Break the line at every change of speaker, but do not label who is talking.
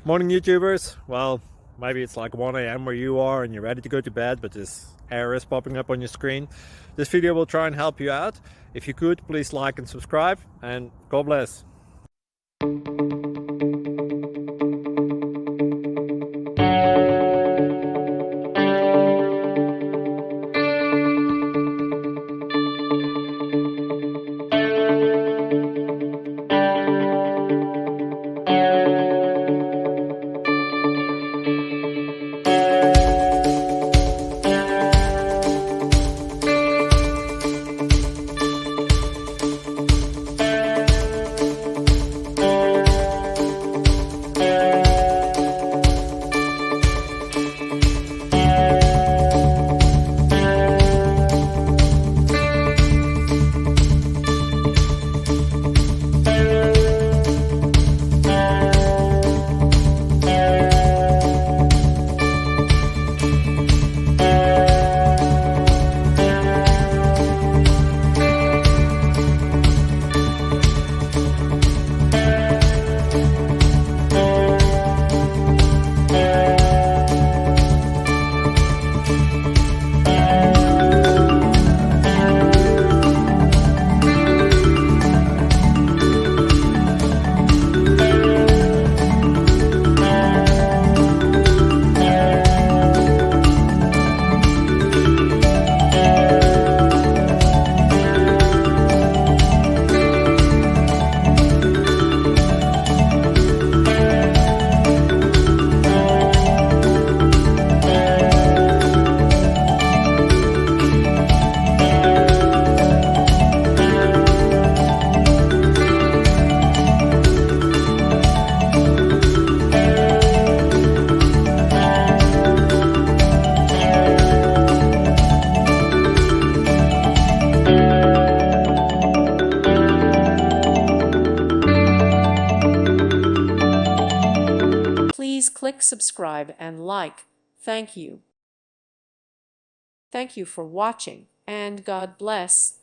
Morning YouTubers. Well, maybe it's like 1 a.m. where you are and you're ready to go to bed, but this error is popping up on your screen. This video will try and help you out. If you could, please like and subscribe, and God bless.
Please click subscribe and like. Thank you. Thank you for watching, and God bless.